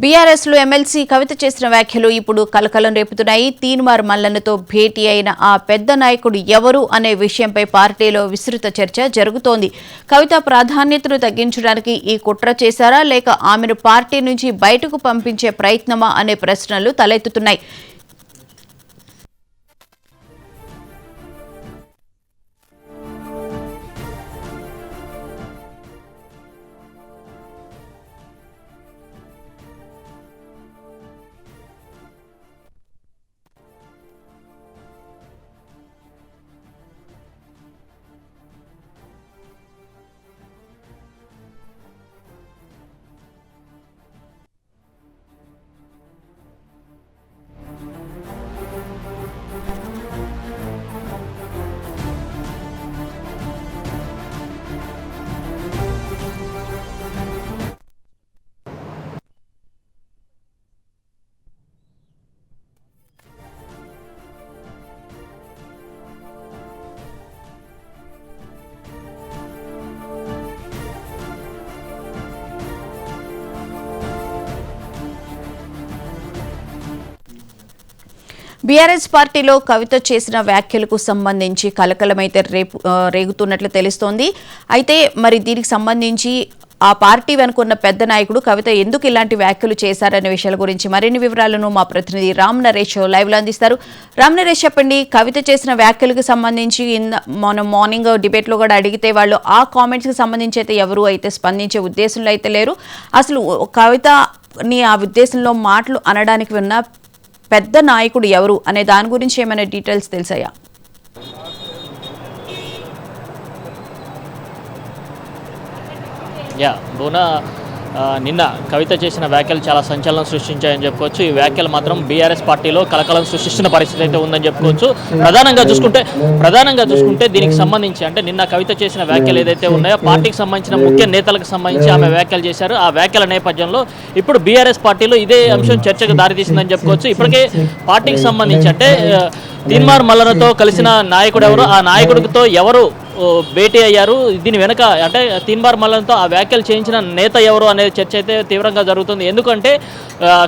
బీఆర్ఎస్లో ఎమ్మెల్సీ కవిత చేసిన వ్యాఖ్యలు ఇప్పుడు కలకలం రేపుతున్నాయి. తీన్మార్ మల్లన్నతో భేటీ అయిన ఆ పెద్ద నాయకుడు ఎవరు అనే విషయంపై పార్టీలో విస్తృత చర్చ జరుగుతోంది. కవిత ప్రాధాన్యతను తగ్గించడానికి ఈ కుట్ర చేశారా, లేక ఆమెను పార్టీ నుంచి బయటకు పంపించే ప్రయత్నమా అనే ప్రశ్నలు తలెత్తుతున్నాయి. బీఆర్ఎస్ పార్టీలో కవిత చేసిన వ్యాఖ్యలకు సంబంధించి కలకలమైతే రేగుతున్నట్లు తెలుస్తోంది. అయితే మరి దీనికి సంబంధించి ఆ పార్టీ వెనుకున్న పెద్ద నాయకుడు కవిత ఎందుకు ఇలాంటి వ్యాఖ్యలు చేశారనే విషయాల గురించి మరిన్ని వివరాలను మా ప్రతినిధి రామ్ నరేష్ లైవ్ లో అందిస్తారు. రామ్ నరేష్, చెప్పండి, కవిత చేసిన వ్యాఖ్యలకు సంబంధించి మనం మార్నింగ్ డిబేట్ లో కూడా అడిగితే వాళ్ళు ఆ కామెంట్స్ కి సంబంధించి అయితే ఎవరు అయితే స్పందించే ఉద్దేశంలో అయితే లేరు. అసలు కవితని ఆ ఉద్దేశంలో మాటలు అనడానికి ఉన్న పెద్ద నాయకుడు ఎవరు అనే దాని గురించి ఏమైనా డీటెయిల్స్ తెలుసాయా? బోనా, నిన్న కవిత చేసిన వ్యాఖ్యలు చాలా సంచలనం సృష్టించాయని చెప్పుకోవచ్చు. ఈ వ్యాఖ్యలు మాత్రం బీఆర్ఎస్ పార్టీలో కలకలం సృష్టిస్తున్న పరిస్థితి అయితే ఉందని చెప్పుకోవచ్చు. ప్రధానంగా చూసుకుంటే దీనికి సంబంధించి అంటే నిన్న కవిత చేసిన వ్యాఖ్యలు ఏదైతే ఉన్నాయో పార్టీకి సంబంధించిన ముఖ్య నేతలకు సంబంధించి ఆమె వ్యాఖ్యలు చేశారు. ఆ వ్యాఖ్యల నేపథ్యంలో ఇప్పుడు బీఆర్ఎస్ పార్టీలో ఇదే అంశం చర్చకు దారితీసిందని చెప్పుకోవచ్చు. ఇప్పటికే పార్టీకి సంబంధించి అంటే తీన్మార్ మల్లన్నతో కలిసిన నాయకుడు ఎవరు, ఆ నాయకుడితో ఎవరు భేటీ అయ్యారు, దీని వెనక అంటే తీన్మార్ మల్లన్నతో ఆ వ్యాఖ్యలు చేయించిన నేత ఎవరు అనే చర్చ అయితే తీవ్రంగా జరుగుతుంది. ఎందుకంటే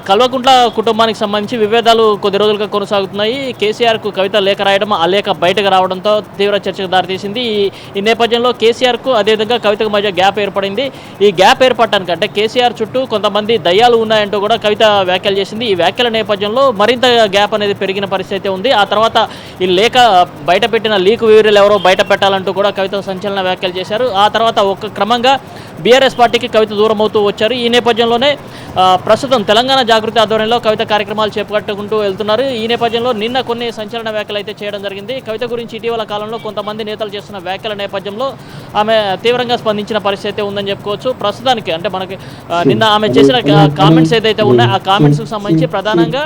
కల్వకుంట్ల కుటుంబానికి సంబంధించి విభేదాలు కొద్ది రోజులుగా కొనసాగుతున్నాయి. కేసీఆర్కు కవిత లేఖ రాయడం, ఆ లేఖ బయటకు రావడంతో తీవ్ర చర్చకు దారితీసింది. ఈ నేపథ్యంలో కేసీఆర్కు అదేవిధంగా కవితకు మధ్య గ్యాప్ ఏర్పడింది. ఈ గ్యాప్ ఏర్పడటానికి అంటే కేసీఆర్ చుట్టూ కొంతమంది దయ్యాలు ఉన్నాయంటూ కూడా కవిత వ్యాఖ్యలు చేసింది. ఈ వ్యాఖ్యల నేపథ్యంలో మరింత గ్యాప్ అనేది పెరిగిన పరిస్థితి ఉంది. ఆ తర్వాత ఈ లేఖ బయట పెట్టిన లీక్ వివరాలు ఎవరో బయట పెట్టాలంటూ కూడా కవిత సంచలన వ్యాఖ్యలు చేశారు. ఆ తర్వాత ఒక క్రమంగా బీఆర్ఎస్ పార్టీకి కవిత దూరం అవుతూ వచ్చారు. ఈ నేపథ్యంలోనే ప్రస్తుతం తెలంగాణ జాగృతి ఆధ్వర్యంలో కవిత కార్యక్రమాలు చేపట్టుకుంటూ వెళ్తున్నారు. ఈ నేపథ్యంలో నిన్న కొన్ని సంచలన వ్యాఖ్యలు అయితే చేయడం జరిగింది. కవిత గురించి ఇటీవల కాలంలో కొంతమంది నేతలు చేస్తున్న వ్యాఖ్యల నేపథ్యంలో ఆమె తీవ్రంగా స్పందించిన పరిస్థితి ఉందని చెప్పుకోవచ్చు. ప్రస్తుతానికి అంటే మనకి నిన్న ఆమె చేసిన కామెంట్స్ ఏదైతే ఉన్నాయో ఆ కామెంట్స్కి సంబంధించి ప్రధానంగా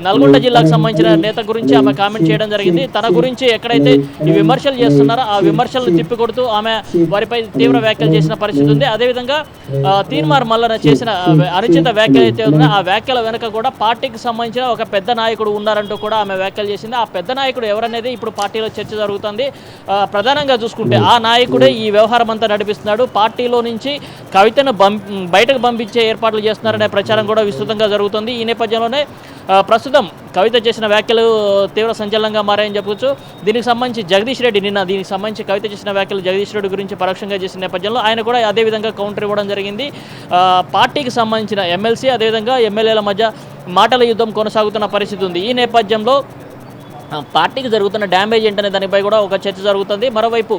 నల్గొండ జిల్లాకు సంబంధించిన నేత గురించి ఆమె కామెంట్ చేయడం జరిగింది. తన గురించి ఎక్కడైతే ఈ విమర్శలు చేస్తున్నారో ఆ విమర్శలను తిప్పికొడుతూ ఆమె వారిపై తీవ్ర వ్యాఖ్యలు చేసిన పరిస్థితి ఉంది. అదేవిధంగా తీన్మార్ మల్లన్న చేసిన అనుచిత వ్యాఖ్యలు అయితే ఉన్నాయో ఆ వ్యాఖ్యల వెనుక కూడా పార్టీకి సంబంధించిన ఒక పెద్ద నాయకుడు ఉన్నారంటూ కూడా ఆమె వ్యాఖ్యలు చేసింది. ఆ పెద్ద నాయకుడు ఎవరనేది ఇప్పుడు పార్టీలో చర్చ జరుగుతుంది. ప్రధానంగా చూసుకుంటే ఆ నాయకుడే ఈ వ్యవహారం అంతా నడిపిస్తున్నాడు. పార్టీలో నుంచి కవితను బయటకు పంపించే ఏర్పాట్లు చేస్తున్నారనే ప్రచారం కూడా విస్తృతంగా జరుగుతుంది. ఈ నేపథ్యంలోనే ప్రస్తుతం కవిత చేసిన వ్యాఖ్యలు తీవ్ర సంచలనంగా మారాయని చెప్పవచ్చు. దీనికి సంబంధించి జగదీష్ రెడ్డి నిన్న దీనికి సంబంధించి కవిత చేసిన వ్యాఖ్యలు జగదీష్ రెడ్డి గురించి పరోక్షంగా చేసిన నేపథ్యంలో ఆయన కూడా అదేవిధంగా కౌంటర్ ఇవ్వడం జరిగింది. పార్టీకి సంబంధించిన ఎమ్మెల్సీ అదేవిధంగా ఎమ్మెల్యేల మధ్య మాటల యుద్ధం కొనసాగుతున్న పరిస్థితి ఉంది. ఈ నేపథ్యంలో పార్టీకి జరుగుతున్న డ్యామేజ్ ఏంటనే దానిపై కూడా ఒక చర్చ జరుగుతుంది. మరోవైపు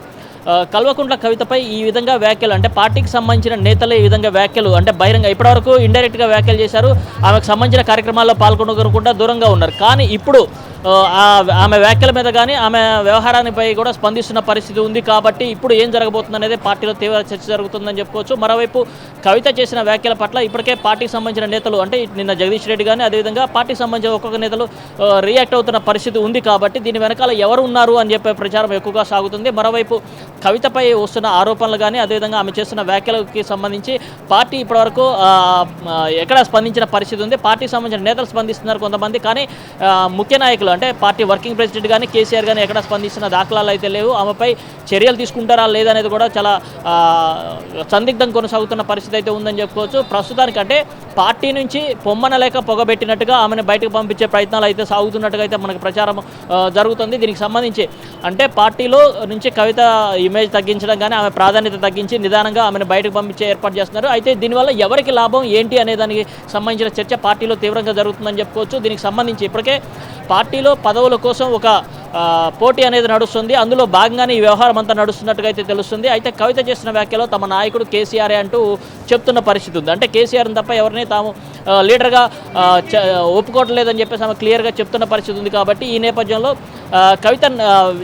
కల్వకుంట్ల కవితపై ఈ విధంగా వ్యాఖ్యలు అంటే పార్టీకి సంబంధించిన నేతలే ఈ విధంగా వ్యాఖ్యలు అంటే బహిరంగ ఇప్పటివరకు ఇండైరెక్ట్గా వ్యాఖ్యలు చేశారు. ఆమెకు సంబంధించిన కార్యక్రమాల్లో పాల్గొనకుండా దూరంగా ఉన్నారు. కానీ ఇప్పుడు ఆమె వ్యాఖ్యల మీద కానీ ఆమె వ్యవహారానిపై కూడా స్పందిస్తున్న పరిస్థితి ఉంది. కాబట్టి ఇప్పుడు ఏం జరగబోతుంది అనేది పార్టీలో తీవ్ర చర్చ జరుగుతుందని చెప్పుకోవచ్చు. మరోవైపు కవిత చేసిన వ్యాఖ్యల పట్ల ఇప్పటికే పార్టీకి సంబంధించిన నేతలు అంటే నిన్న జగదీష్ రెడ్డి కానీ అదేవిధంగా పార్టీకి సంబంధించిన ఒక్కొక్క నేతలు రియాక్ట్ అవుతున్న పరిస్థితి ఉంది. కాబట్టి దీని వెనకాల ఎవరు ఉన్నారు అని చెప్పే ప్రచారం ఎక్కువగా సాగుతుంది. మరోవైపు కవితపై వస్తున్న ఆరోపణలు కానీ అదేవిధంగా ఆమె చేస్తున్న వ్యాఖ్యలకి సంబంధించి పార్టీ ఇప్పటివరకు ఎక్కడ స్పందించిన పరిస్థితి ఉంది. పార్టీకి సంబంధించిన నేతలు స్పందిస్తున్నారు కొంతమంది, కానీ ముఖ్య నాయకులు అంటే పార్టీ వర్కింగ్ ప్రెసిడెంట్ కానీ కేసీఆర్ కానీ ఎక్కడ స్పందిస్తున్న దాఖలాలు అయితే లేవు. ఆమెపై చర్యలు తీసుకుంటారా లేదనేది కూడా చాలా సందిగ్ధం కొనసాగుతున్న పరిస్థితి అయితే ఉందని చెప్పుకోవచ్చు. ప్రస్తుతానికంటే పార్టీ నుంచి పొమ్మనలేక పొగబెట్టినట్టుగా ఆమెను బయటకు పంపించే ప్రయత్నాలు అయితే సాగుతున్నట్టుగా అయితే మనకు ప్రచారం జరుగుతుంది. దీనికి సంబంధించి అంటే పార్టీలో నుంచి కవిత ఇమేజ్ తగ్గించడం కానీ ఆమె ప్రాధాన్యత తగ్గించి నిదానంగా ఆమెను బయటకు పంపించే ఏర్పాటు చేస్తున్నారు. అయితే దీనివల్ల ఎవరికి లాభం ఏంటి అనే దానికి సంబంధించిన చర్చ పార్టీలో తీవ్రంగా జరుగుతుందని చెప్పుకోవచ్చు. దీనికి సంబంధించి ఇప్పటికే పార్టీలో పదవుల కోసం ఒక పోటీ అనేది నడుస్తుంది. అందులో భాగంగానే ఈ వ్యవహారం అంతా నడుస్తున్నట్టుగా అయితే తెలుస్తుంది. అయితే కవిత చేసిన వ్యాఖ్యలో తమ నాయకుడు కేసీఆర్ అంటూ చెప్తున్న పరిస్థితి ఉంది. అంటే కేసీఆర్ని తప్ప ఎవరిని తాము లీడర్గా ఒప్పుకోవట్లేదని చెప్పేసి ఆమె క్లియర్గా చెప్తున్న పరిస్థితి ఉంది. కాబట్టి ఈ నేపథ్యంలో కవిత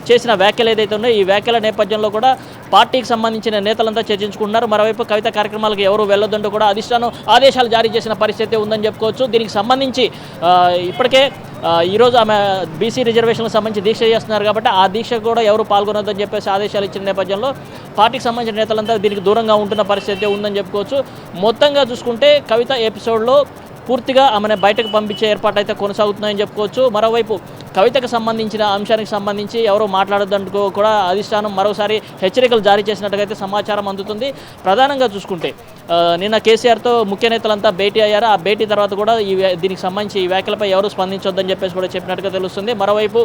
చేసిన వ్యాఖ్యలు ఏదైతే ఉన్నాయో ఈ వ్యాఖ్యల నేపథ్యంలో కూడా పార్టీకి సంబంధించిన నేతలంతా చర్చించుకుంటున్నారు. మరోవైపు కవిత కార్యక్రమాలకు ఎవరు వెళ్ళొద్దంటూ కూడా అధిష్టానం ఆదేశాలు జారీ చేసిన పరిస్థితి ఉందని చెప్పుకోవచ్చు. దీనికి సంబంధించి ఇప్పటికే ఈరోజు ఆమె బీసీ రిజర్వేషన్లకు సంబంధించి దీక్ష చేస్తున్నారు కాబట్టి ఆ దీక్ష కూడా ఎవరు పాల్గొనొద్దని చెప్పేసి ఆదేశాలు ఇచ్చిన నేపథ్యంలో పార్టీకి సంబంధించిన నేతలంతా దీనికి దూరంగా ఉంటున్న పరిస్థితి ఉందని చెప్పుకోవచ్చు. మొత్తంగా చూసుకుంటే కవిత ఎపిసోడ్లో పూర్తిగా ఆమెను బయటకు పంపించే ఏర్పాటు అయితే కొనసాగుతున్నాయని చెప్పుకోవచ్చు. మరోవైపు కవితకు సంబంధించిన అంశానికి సంబంధించి ఎవరో మాట్లాడొద్దంటూ కూడా అధిష్టానం మరోసారి హెచ్చరికలు జారీ చేసినట్టుగా అయితే సమాచారం అందుతుంది. ప్రధానంగా చూసుకుంటే నిన్న కేసీఆర్తో ముఖ్య నేతలంతా భేటీ అయ్యారు. ఆ భేటీ తర్వాత కూడా దీనికి సంబంధించి ఈ వ్యాఖ్యలపై ఎవరు స్పందించొద్దని చెప్పేసి కూడా చెప్పినట్టుగా తెలుస్తుంది. మరోవైపు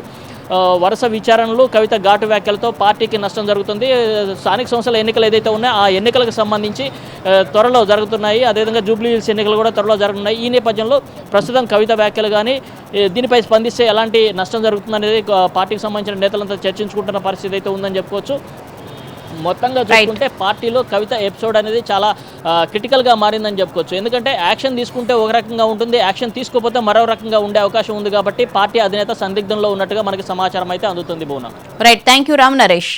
వరుస విచారణలు కవిత ఘాటు వ్యాఖ్యలతో పార్టీకి నష్టం జరుగుతుంది. స్థానిక సంస్థల ఎన్నికలు ఏదైతే ఉన్నాయో ఆ ఎన్నికలకు సంబంధించి త్వరలో జరుగుతున్నాయి. అదేవిధంగా జూబ్లీ హిల్స్ ఎన్నికలు కూడా త్వరలో జరుగుతున్నాయి. ఈ నేపథ్యంలో ప్రస్తుతం కవిత వ్యాఖ్యలు కానీ దీనిపై స్పందిస్తే ఎలాంటి నష్టం జరుగుతుందనేది పార్టీకి సంబంధించిన నేతలంతా చర్చించుకుంటున్న పరిస్థితి అయితే ఉందని చెప్పుకోవచ్చు. మొత్తంగా చూసుకుంటే పార్టీలో కవిత ఎపిసోడ్ అనేది చాలా క్రిటికల్గా మారిందని చెప్పుకోవచ్చు. ఎందుకంటే యాక్షన్ తీసుకుంటే ఒక రకంగా ఉంటుంది, యాక్షన్ తీసుకోకపోతే మరో రకంగా ఉండే అవకాశం ఉంది. కాబట్టి పార్టీ అధినేత సందిగ్ధంలో ఉన్నట్టుగా మనకి సమాచారం అయితే అందుతుంది. Bhuvana. Right, thank you Ram Naresh.